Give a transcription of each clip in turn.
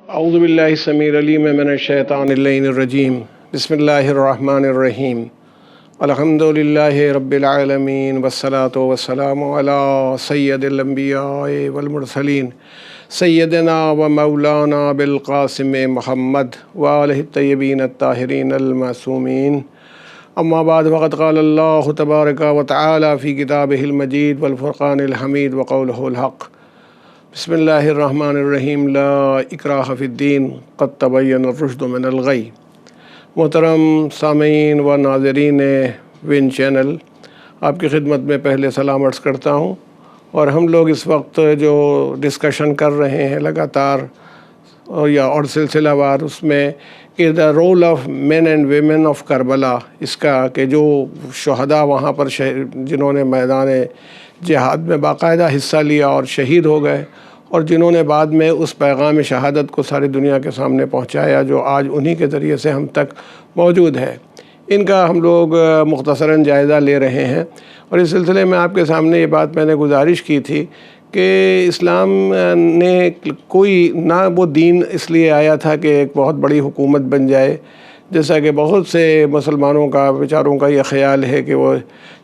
اعوذ باللہ السمیع العلیم من الشیطان اللعین الرجیم بسم اللہ الرحمن الرحیم الحمد للہ رب العالمین والصلاة والسلام علی سید الانبیاء والمرسلین سیدنا و مولانا بالقاسم محمد وآلہ الطیبین الطاہرین المعصومین اما بعد فقد قال اللہ تبارک و تعالی فی کتابہ المجید والفرقان الحمید وقولہ الحق بسم اللہ الرحمن الرحیم لا اکراہ فی الدین قد تبین الرشد من الغی۔ محترم سامعین و ناظرین وین چینل، آپ کی خدمت میں پہلے سلام عرض کرتا ہوں، اور ہم لوگ اس وقت جو ڈسکشن کر رہے ہیں لگاتار اور سلسلہ وار، اس میں کہ the role of men and women of Karbala, اس کا کہ جو شہداء وہاں پر جنہوں نے میدان جہاد میں باقاعدہ حصہ لیا اور شہید ہو گئے، اور جنہوں نے بعد میں اس پیغام شہادت کو ساری دنیا کے سامنے پہنچایا جو آج انہی کے ذریعے سے ہم تک موجود ہے، ان کا ہم لوگ مختصراً جائزہ لے رہے ہیں۔ اور اس سلسلے میں آپ کے سامنے یہ بات میں نے گزارش کی تھی کہ اسلام نے کوئی نہ وہ دین اس لیے آیا تھا کہ ایک بہت بڑی حکومت بن جائے، جیسا کہ بہت سے مسلمانوں کا بیچاروں کا یہ خیال ہے کہ وہ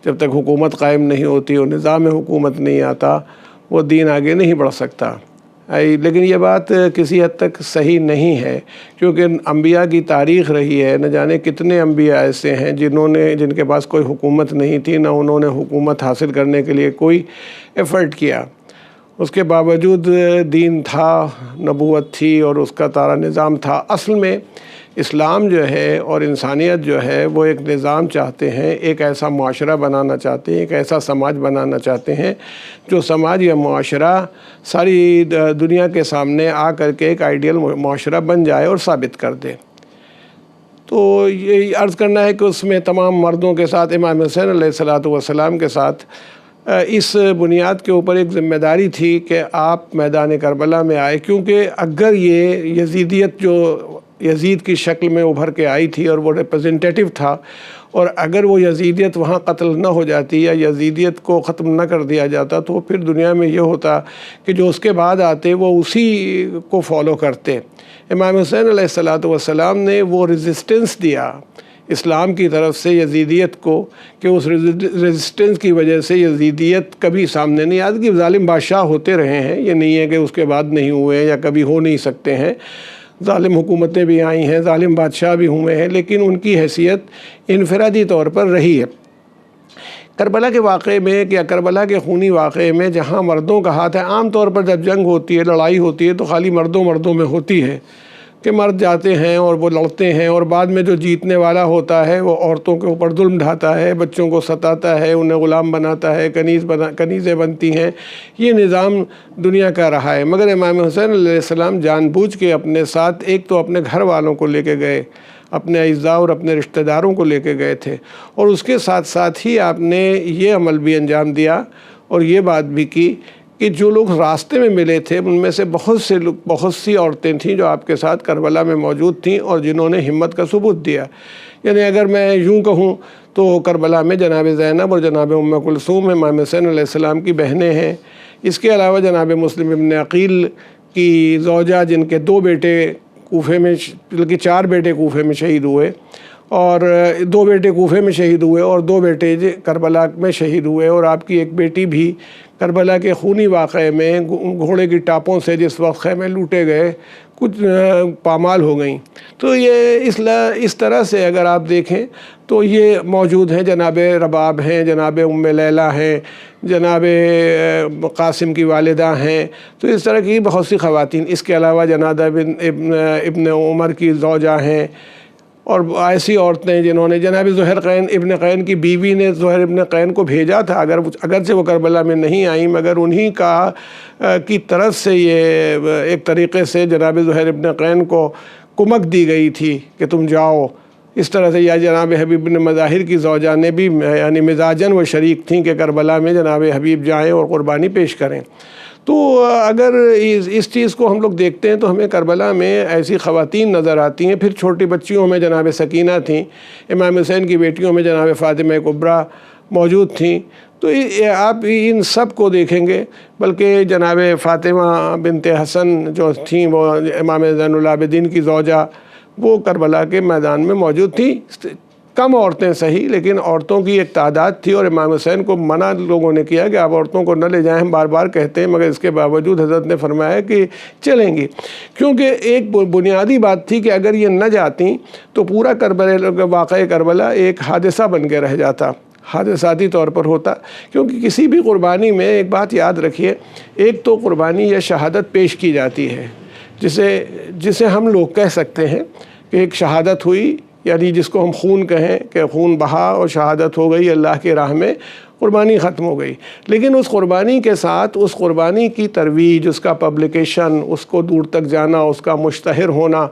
جب تک حکومت قائم نہیں ہوتی اور نظام حکومت نہیں آتا وہ دین آگے نہیں بڑھ سکتا۔ لیکن یہ بات کسی حد تک صحیح نہیں ہے، کیونکہ انبیاء کی تاریخ رہی ہے، نہ جانے کتنے انبیاء ایسے ہیں جن کے پاس کوئی حکومت نہیں تھی، نہ انہوں نے حکومت حاصل کرنے کے لیے کوئی ایفرٹ کیا، اس کے باوجود دین تھا، نبوت تھی اور اس کا سارا نظام تھا۔ اصل میں اسلام جو ہے اور انسانیت جو ہے وہ ایک نظام چاہتے ہیں، ایک ایسا معاشرہ بنانا چاہتے ہیں، ایک ایسا سماج بنانا چاہتے ہیں جو سماج یا معاشرہ ساری دنیا کے سامنے آ کر کے ایک آئیڈیل معاشرہ بن جائے اور ثابت کر دے۔ تو یہ عرض کرنا ہے کہ اس میں تمام مردوں کے ساتھ امام حسین علیہ السلام کے ساتھ اس بنیاد کے اوپر ایک ذمہ داری تھی کہ آپ میدان کربلا میں آئے، کیونکہ اگر یہ یزیدیت جو یزید کی شکل میں ابھر کے آئی تھی اور وہ ریپرزنٹیٹیو تھا، اور اگر وہ یزیدیت وہاں قتل نہ ہو جاتی یا یزیدیت کو ختم نہ کر دیا جاتا تو پھر دنیا میں یہ ہوتا کہ جو اس کے بعد آتے وہ اسی کو فالو کرتے۔ امام حسین علیہ السلام نے وہ ریزسٹنس دیا اسلام کی طرف سے یزیدیت کو، کہ اس ریزسٹنس کی وجہ سے یزیدیت کبھی سامنے نہیں آتی۔ کہ ظالم بادشاہ ہوتے رہے ہیں، یہ نہیں ہے کہ اس کے بعد نہیں ہوئے یا کبھی ہو نہیں سکتے ہیں، ظالم حکومتیں بھی آئی ہیں، ظالم بادشاہ بھی ہوئے ہیں، لیکن ان کی حیثیت انفرادی طور پر رہی ہے۔ کربلا کے واقعے میں کہ کربلا کے خونی واقعے میں جہاں مردوں کا ہاتھ ہے، عام طور پر جب جنگ ہوتی ہے، لڑائی ہوتی ہے تو خالی مردوں میں ہوتی ہے کہ مرد جاتے ہیں اور وہ لڑتے ہیں، اور بعد میں جو جیتنے والا ہوتا ہے وہ عورتوں کے اوپر ظلم ڈھاتا ہے، بچوں کو ستاتا ہے، انہیں غلام بناتا ہے، کنیزیں بنتی ہیں۔ یہ نظام دنیا کا رہا ہے، مگر امام حسین علیہ السلام جان بوجھ کے اپنے ساتھ ایک تو اپنے گھر والوں کو لے کے گئے، اپنے اعزاء اور اپنے رشتہ داروں کو لے کے گئے تھے، اور اس کے ساتھ ساتھ ہی آپ نے یہ عمل بھی انجام دیا اور یہ بات بھی کی کہ جو لوگ راستے میں ملے تھے ان میں سے بہت سی عورتیں تھیں جو آپ کے ساتھ کربلا میں موجود تھیں اور جنہوں نے ہمت کا ثبوت دیا۔ یعنی اگر میں یوں کہوں تو کربلا میں جناب زینب اور جناب ام کلثوم امام حسین علیہ السلام کی بہنیں ہیں۔ اس کے علاوہ جناب مسلم ابن عقیل کی زوجہ، جن کے 2 بیٹے کوفے میں، بلکہ 4 بیٹے کوفے میں شہید ہوئے، اور 2 بیٹے کوفے میں شہید ہوئے اور 2 بیٹے کربلا میں شہید ہوئے، اور آپ کی ایک بیٹی بھی کربلا کے خونی واقعے میں گھوڑے کی ٹاپوں سے جس وقت خیمے لوٹے گئے کچھ پامال ہو گئیں۔ تو یہ اس طرح سے اگر آپ دیکھیں تو یہ موجود ہیں، جناب رباب ہیں، جناب ام لیلہ ہیں، جناب قاسم کی والدہ ہیں، تو اس طرح کی بہت سی خواتین، اس کے علاوہ جناب ابن عمر کی زوجہ ہیں، اور ایسی عورتیں جنہوں نے جناب زہر ابن قین کی بیوی نے زہر ابن قین کو بھیجا تھا، اگرچہ وہ کربلا میں نہیں آئیں، مگر انہی کی طرف سے یہ ایک طریقے سے جناب زہر ابن قین کو کمک دی گئی تھی کہ تم جاؤ۔ اس طرح سے یا جناب حبیب بن مظاہر کی زوجہ نے بھی یعنی مزاجاً وہ شریک تھیں کہ کربلا میں جناب حبیب جائیں اور قربانی پیش کریں۔ تو اگر اس چیز کو ہم لوگ دیکھتے ہیں تو ہمیں کربلا میں ایسی خواتین نظر آتی ہیں۔ پھر چھوٹی بچیوں میں جناب سکینہ تھیں، امام حسین کی بیٹیوں میں جناب فاطمہ کبریٰ موجود تھیں۔ تو آپ ان سب کو دیکھیں گے، بلکہ جناب فاطمہ بنت حسن جو تھیں وہ امام زین العابدین کی زوجہ، وہ کربلا کے میدان میں موجود تھی، کم عورتیں صحیح لیکن عورتوں کی ایک تعداد تھی، اور امام حسین کو منع لوگوں نے کیا کہ آپ عورتوں کو نہ لے جائیں، ہم بار بار کہتے ہیں، مگر اس کے باوجود حضرت نے فرمایا کہ چلیں گی، کیونکہ ایک بنیادی بات تھی کہ اگر یہ نہ جاتیں تو پورا کربلا، واقعہ کربلا ایک حادثہ بن کے رہ جاتا، حادثاتی طور پر ہوتا، کیونکہ کسی بھی قربانی میں ایک بات یاد رکھیے، ایک تو قربانی یا شہادت پیش کی جاتی ہے، جسے ہم لوگ کہہ سکتے ہیں کہ ایک شہادت ہوئی، یعنی جس کو ہم خون کہیں کہ خون بہا اور شہادت ہو گئی اللہ کی راہ میں، قربانی ختم ہو گئی۔ لیکن اس قربانی کے ساتھ اس قربانی کی ترویج، اس کا پبلیکیشن، اس کو دور تک جانا، اس کا مشتہر ہونا،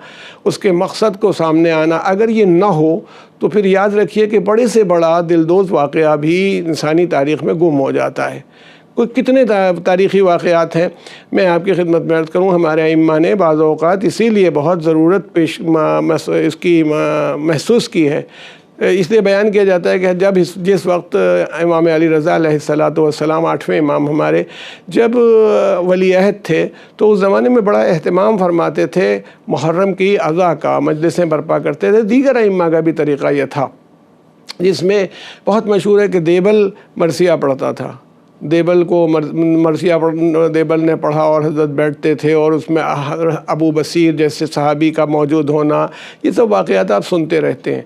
اس کے مقصد کو سامنے آنا، اگر یہ نہ ہو تو پھر یاد رکھیے کہ بڑے سے بڑا دلدوز واقعہ بھی انسانی تاریخ میں گم ہو جاتا ہے۔ کوئی کتنے تاریخی واقعات ہیں، میں آپ کی خدمت میں عرض کروں، ہمارے ائمہ نے بعض اوقات اسی لیے بہت ضرورت اس کی محسوس کی ہے، اس لیے بیان کیا جاتا ہے کہ جس وقت امام علی رضا علیہ السلام 8ویں امام ہمارے جب ولی عہد تھے تو اس زمانے میں بڑا اہتمام فرماتے تھے محرم کی اضحیٰ کا، مجلسیں برپا کرتے تھے، دیگر ائمہ کا بھی طریقہ یہ تھا، جس میں بہت مشہور ہے کہ دیبل مرثیہ پڑھتا تھا، دیبل کو مرثیہ دیبل نے پڑھا اور حضرت بیٹھتے تھے، اور اس میں ابو بصیر جیسے صحابی کا موجود ہونا، یہ سب واقعات آپ سنتے رہتے ہیں۔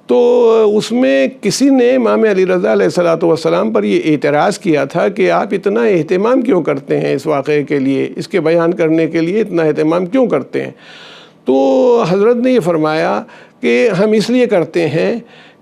تو اس میں کسی نے امام علی رضا علیہ السلام پر یہ اعتراض کیا تھا کہ آپ اتنا اہتمام کیوں کرتے ہیں اس واقعے کے لیے، اس کے بیان کرنے کے لیے اتنا اہتمام کیوں کرتے ہیں؟ تو حضرت نے یہ فرمایا کہ ہم اس لیے کرتے ہیں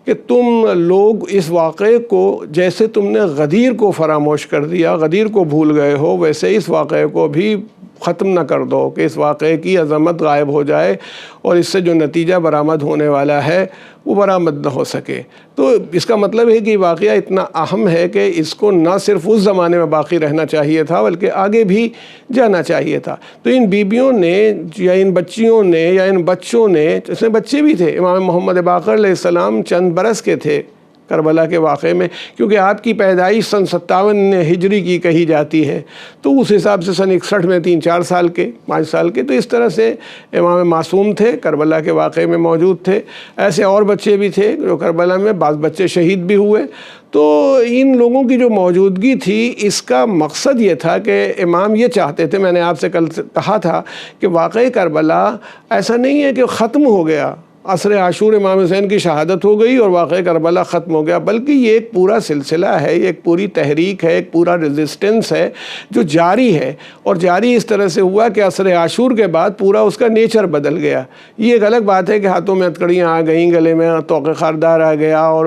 کہ تم لوگ اس واقعے کو جیسے تم نے غدیر کو فراموش کر دیا، غدیر کو بھول گئے ہو، ویسے اس واقعے کو بھی ختم نہ کر دو کہ اس واقعے کی عظمت غائب ہو جائے اور اس سے جو نتیجہ برآمد ہونے والا ہے وہ برآمد نہ ہو سکے۔ تو اس کا مطلب ہے کہ واقعہ اتنا اہم ہے کہ اس کو نہ صرف اس زمانے میں باقی رہنا چاہیے تھا بلکہ آگے بھی جانا چاہیے تھا۔ تو ان بیبیوں نے یا ان بچیوں نے یا ان بچوں نے، اس میں بچے بھی تھے، امام محمد باقر علیہ السلام چند برس کے تھے کربلا کے واقعے میں، کیونکہ آپ کی پیدائش سن 57 ہجری کی کہی جاتی ہے، تو اس حساب سے سن 61 میں 3-4 سال کے 5 سال کے، تو اس طرح سے امام معصوم تھے، کربلا کے واقعے میں موجود تھے۔ ایسے اور بچے بھی تھے جو کربلا میں، بعض بچے شہید بھی ہوئے۔ تو ان لوگوں کی جو موجودگی تھی، اس کا مقصد یہ تھا کہ امام یہ چاہتے تھے، میں نے آپ سے کل کہا تھا کہ واقعہ کربلا ایسا نہیں ہے کہ ختم ہو گیا، عصر عاشور امام حسین کی شہادت ہو گئی اور واقعہ کربلا ختم ہو گیا، بلکہ یہ ایک پورا سلسلہ ہے، یہ ایک پوری تحریک ہے، ایک پورا ریزسٹنس ہے جو جاری ہے، اور جاری اس طرح سے ہوا کہ عصر عاشور کے بعد پورا اس کا نیچر بدل گیا۔ یہ ایک الگ بات ہے کہ ہاتھوں میں ہتھکڑیاں آ گئیں، گلے میں طوق خاردار آ گیا اور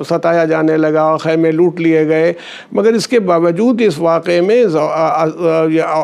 ستایا جانے لگا، خیمے لوٹ لیے گئے، مگر اس کے باوجود اس واقعے میں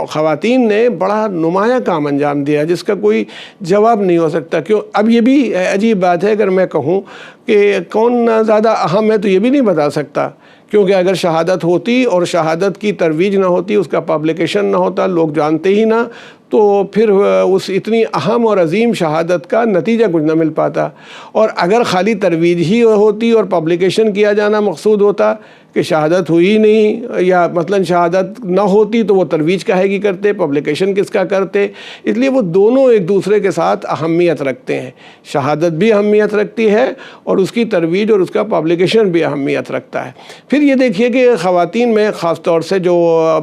خواتین نے بڑا نمایاں کام انجام دیا جس کا کوئی جواب نہیں ہو سکتا۔ کیوں؟ اب یہ بھی عجیب بات ہے، اگر میں کہوں کہ کون زیادہ اہم ہے تو یہ بھی نہیں بتا سکتا، کیونکہ اگر شہادت ہوتی اور شہادت کی ترویج نہ ہوتی، اس کا پبلیکیشن نہ ہوتا، لوگ جانتے ہی نہ، تو پھر اس اتنی اہم اور عظیم شہادت کا نتیجہ کچھ نہ مل پاتا۔ اور اگر خالی ترویج ہی ہوتی اور پبلیکیشن کیا جانا مقصود ہوتا کہ شہادت ہوئی نہیں، یا مثلا شہادت نہ ہوتی تو وہ ترویج کاہے کی کرتے، پبلیکیشن کس کا کرتے؟ اس لیے وہ دونوں ایک دوسرے کے ساتھ اہمیت رکھتے ہیں، شہادت بھی اہمیت رکھتی ہے اور اس کی ترویج اور اس کا پبلیکیشن بھی اہمیت رکھتا ہے۔ پھر یہ دیکھیے کہ خواتین میں خاص طور سے جو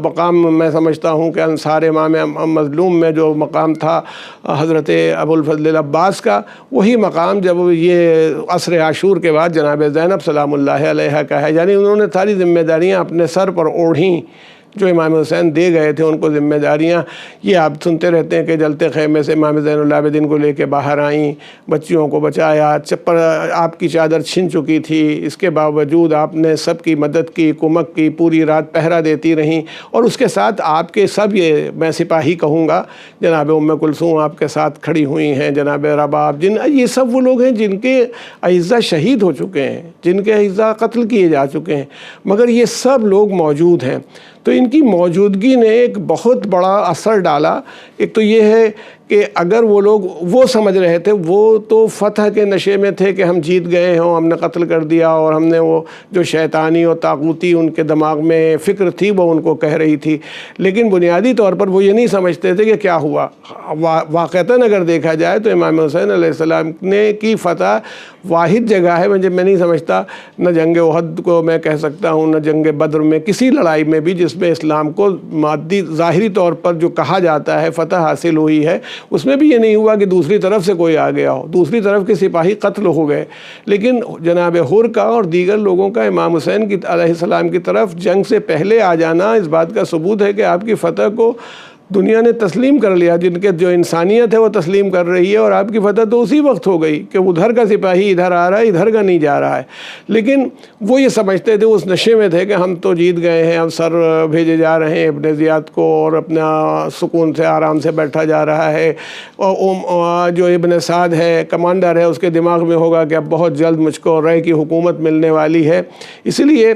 مقام میں سمجھتا ہوں کہ انصار امام مظلوم میں جو مقام تھا حضرت ابو الفضل العباس کا، وہی مقام جب یہ عصر عاشور کے بعد جناب زینب سلام اللہ علیہا کا ہے، یعنی انہوں نے ساری ذمہ داریاں اپنے سر پر اوڑھیں، جو امام حسین دے گئے تھے ان کو ذمہ داریاں۔ یہ آپ سنتے رہتے ہیں کہ جلتے خیمے سے امام زین العابدین کو لے کے باہر آئیں، بچیوں کو بچایا، چپر آپ کی چادر چھن چکی تھی، اس کے باوجود آپ نے سب کی مدد کی، کمک کی، پوری رات پہرا دیتی رہیں، اور اس کے ساتھ آپ کے سب، یہ میں سپاہی کہوں گا، جناب ام کلثوم آپ کے ساتھ کھڑی ہوئی ہیں، جناب رباب، یہ سب وہ لوگ ہیں جن کے اعزہ شہید ہو چکے ہیں، جن کے اعزہ قتل کیے جا چکے ہیں، مگر یہ سب لوگ موجود ہیں۔ تو ان کی موجودگی نے ایک بہت بڑا اثر ڈالا۔ ایک تو یہ ہے کہ اگر وہ لوگ وہ سمجھ رہے تھے، وہ تو فتح کے نشے میں تھے کہ ہم جیت گئے ہوں، ہم نے قتل کر دیا، اور ہم نے وہ جو شیطانی اور طاغوتی ان کے دماغ میں فکر تھی وہ ان کو کہہ رہی تھی، لیکن بنیادی طور پر وہ یہ نہیں سمجھتے تھے کہ کیا ہوا۔ واقعتاً اگر دیکھا جائے تو امام حسین علیہ السلام نے کی فتح واحد جگہ ہے، میں نہیں سمجھتا نہ جنگ احد کو میں کہہ سکتا ہوں، نہ جنگ بدر میں، کسی لڑائی میں بھی جس میں اسلام کو مادی ظاہری طور پر جو کہا جاتا ہے فتح حاصل ہوئی ہے، اس میں بھی یہ نہیں ہوا کہ دوسری طرف سے کوئی آ گیا ہو، دوسری طرف کے سپاہی قتل ہو گئے، لیکن جناب حر کا اور دیگر لوگوں کا امام حسین کی علیہ السلام کی طرف جنگ سے پہلے آ جانا اس بات کا ثبوت ہے کہ آپ کی فتح کو دنیا نے تسلیم کر لیا، جن کے جو انسانیت ہے وہ تسلیم کر رہی ہے، اور آپ کی فتح تو اسی وقت ہو گئی کہ ادھر کا سپاہی ادھر آ رہا ہے، ادھر کا نہیں جا رہا ہے۔ لیکن وہ یہ سمجھتے تھے، اس نشے میں تھے کہ ہم تو جیت گئے ہیں، اب سر بھیجے جا رہے ہیں ابن زیاد کو، اور اپنا سکون سے آرام سے بیٹھا جا رہا ہے، اور جو ابن سعد ہے کمانڈر ہے، اس کے دماغ میں ہوگا کہ اب بہت جلد مجھ کو رے کی حکومت ملنے والی ہے۔ اسی لیے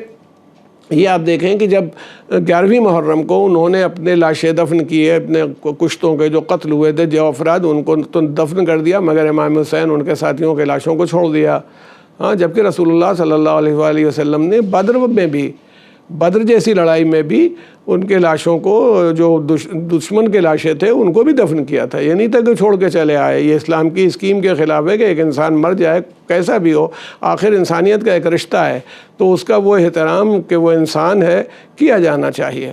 یہ آپ دیکھیں کہ جب 11ویں محرم کو انہوں نے اپنے لاشیں دفن کیے، اپنے کشتوں کے جو قتل ہوئے تھے جو افراد، ان کو تو دفن کر دیا، مگر امام حسین ان کے ساتھیوں کے لاشوں کو چھوڑ دیا۔ ہاں، جبکہ رسول اللہ صلی اللہ علیہ وآلہ وسلم نے بدر جیسی لڑائی میں بھی ان کے لاشوں کو، جو دشمن کے لاشیں تھے، ان کو بھی دفن کیا تھا۔ یہ نہیں تھا کہ چھوڑ کے چلے آئے۔ یہ اسلام کی اسکیم کے خلاف ہے کہ ایک انسان مر جائے کیسا بھی ہو، آخر انسانیت کا ایک رشتہ ہے، تو اس کا وہ احترام کہ وہ انسان ہے کیا جانا چاہیے۔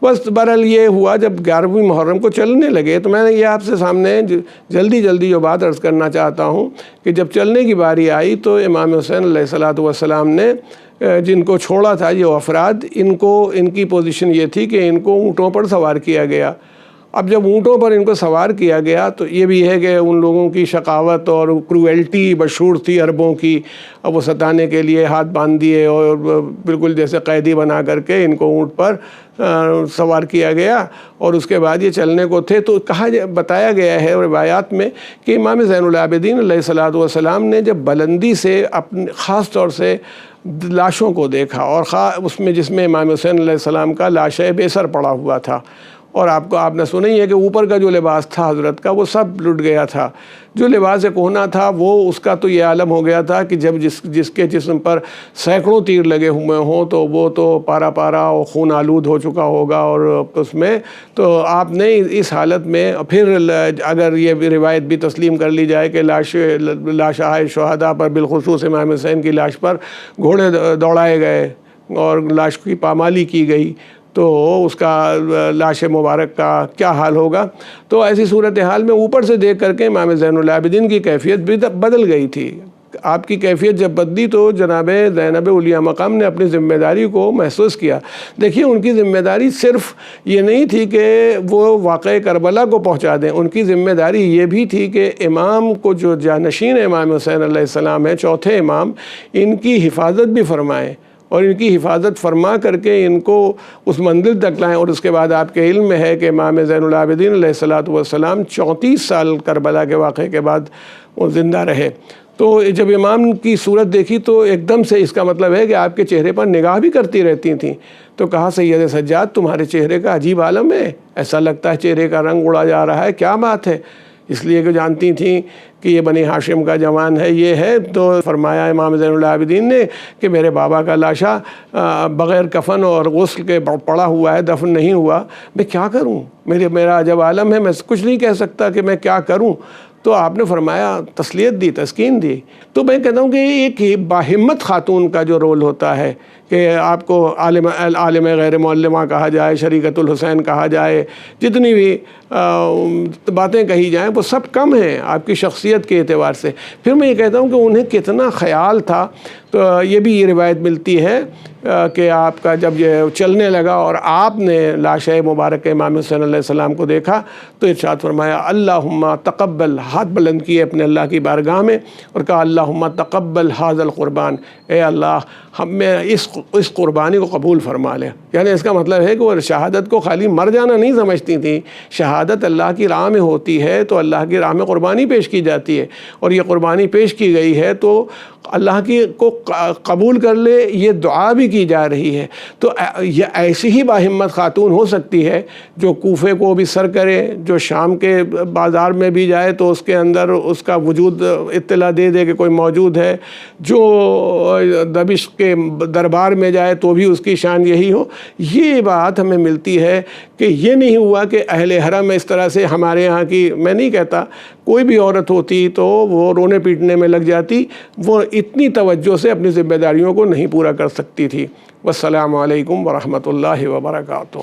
بس بہرحال یہ ہوا جب 11ویں محرم کو چلنے لگے، تو میں نے یہ آپ سے سامنے جلدی جو بات عرض کرنا چاہتا ہوں کہ جب چلنے کی باری آئی تو امام حسین علیہ السلام نے جن کو چھوڑا تھا، یہ افراد، ان کی پوزیشن یہ تھی کہ ان کو اونٹوں پر سوار کیا گیا۔ اب جب اونٹوں پر ان کو سوار کیا گیا تو یہ بھی ہے کہ ان لوگوں کی شقاوت اور کرویلٹی مشہور تھی عربوں کی۔ اب وہ ستانے کے لیے ہاتھ باندھ دیے اور بالکل جیسے قیدی بنا کر کے ان کو اونٹ پر سوار کیا گیا، اور اس کے بعد یہ چلنے کو تھے۔ تو بتایا گیا ہے روایات میں کہ امام زین العابدین علیہ السلام نے جب بلندی سے اپنے خاص طور سے لاشوں کو دیکھا، اور اس میں جس میں امام حسین علیہ السلام کا لاشِ بیسر پڑا ہوا تھا، اور آپ نے سنا ہی ہے کہ اوپر کا جو لباس تھا حضرت کا وہ سب لٹ گیا تھا، جو لباس کہنا تھا وہ اس کا تو یہ عالم ہو گیا تھا کہ جب جس کے جسم پر سینکڑوں تیر لگے ہوئے ہوں تو وہ تو پارا اور خون آلود ہو چکا ہوگا، اور اس میں تو آپ نے اس حالت میں پھر اگر یہ روایت بھی تسلیم کر لی جائے کہ لاشیں شہداء پر بالخصوص امام حسین کی لاش پر گھوڑے دوڑائے گئے اور لاش کی پامالی کی گئی، تو اس کا لاش مبارک کا کیا حال ہوگا۔ تو ایسی صورتحال میں اوپر سے دیکھ کر کے امام زین العابدین کی کیفیت بھی بدل گئی تھی۔ آپ کی کیفیت جب بدلی تو جناب زینب علیہ مقام نے اپنی ذمہ داری کو محسوس کیا۔ دیکھیے، ان کی ذمہ داری صرف یہ نہیں تھی کہ وہ واقعہ کربلا کو پہنچا دیں، ان کی ذمہ داری یہ بھی تھی کہ امام کو جو جانشین امام حسین علیہ السلام ہیں، چوتھے امام، ان کی حفاظت بھی فرمائیں، اور ان کی حفاظت فرما کر کے ان کو اس منزل تک لائیں۔ اور اس کے بعد آپ کے علم میں ہے کہ امام زین العابدین علیہ السلام 34 سال کربلا کے واقعے کے بعد وہ زندہ رہے۔ تو جب امام کی صورت دیکھی تو ایک دم سے اس کا مطلب ہے کہ آپ کے چہرے پر نگاہ بھی کرتی رہتی تھیں، تو کہا سید سجاد تمہارے چہرے کا عجیب عالم ہے، ایسا لگتا ہے چہرے کا رنگ اڑا جا رہا ہے، کیا بات ہے؟ اس لیے کہ جانتی تھیں کہ یہ بنی ہاشم کا جوان ہے، یہ ہے۔ تو فرمایا امام زین العابدین نے کہ میرے بابا کا لاشا بغیر کفن اور غسل کے پڑا ہوا ہے، دفن نہیں ہوا، میں کیا کروں؟ میرا عجب عالم ہے، میں کچھ نہیں کہہ سکتا کہ میں کیا کروں۔ تو آپ نے فرمایا، تسلیت دی، تسکین دی۔ تو میں کہتا ہوں کہ ایک ہی باہمت خاتون کا جو رول ہوتا ہے کہ آپ کو عالم غیر معلمہ کہا جائے، شریکت الحسین کہا جائے، جتنی بھی باتیں کہی جائیں وہ سب کم ہیں آپ کی شخصیت کے اعتبار سے۔ پھر میں یہ کہتا ہوں کہ انہیں کتنا خیال تھا، تو یہ بھی یہ روایت ملتی ہے کہ آپ کا جب یہ چلنے لگا اور آپ نے لاش مبارک امام حسین علیہ السلام کو دیکھا تو ارشاد فرمایا اللہم تقبل، ہاتھ بلند کیے اپنے اللہ کی بارگاہ میں اور کہا اللہم تقبل ھذا القربان، اے اللہ ہمیں اس قربانی کو قبول فرما لے۔ یعنی اس کا مطلب ہے کہ وہ شہادت کو خالی مر جانا نہیں سمجھتی تھیں، شہادت اللہ کی راہ میں ہوتی ہے تو اللہ کی راہ میں قربانی پیش کی جاتی ہے، اور یہ قربانی پیش کی گئی ہے تو اللہ کی کو قبول کر لے، یہ دعا بھی کی جا رہی ہے۔ تو یہ ایسی ہی باہمت خاتون ہو سکتی ہے جو کوفے کو بھی سر کرے، جو شام کے بازار میں بھی جائے تو اس کے اندر اس کا وجود اطلاع دے دے کہ کوئی موجود ہے، جو دمشق کے دربار میں جائے تو بھی اس کی شان یہی ہو۔ یہ بات ہمیں ملتی ہے کہ یہ نہیں ہوا کہ اہل حرم اس طرح سے ہمارے یہاں کی، میں نہیں کہتا کوئی بھی عورت ہوتی تو وہ رونے پیٹنے میں لگ جاتی، وہ اتنی توجہ سے اپنی ذمہ داریوں کو نہیں پورا کر سکتی تھی۔ والسلام علیکم ورحمۃ اللہ وبرکاتہ۔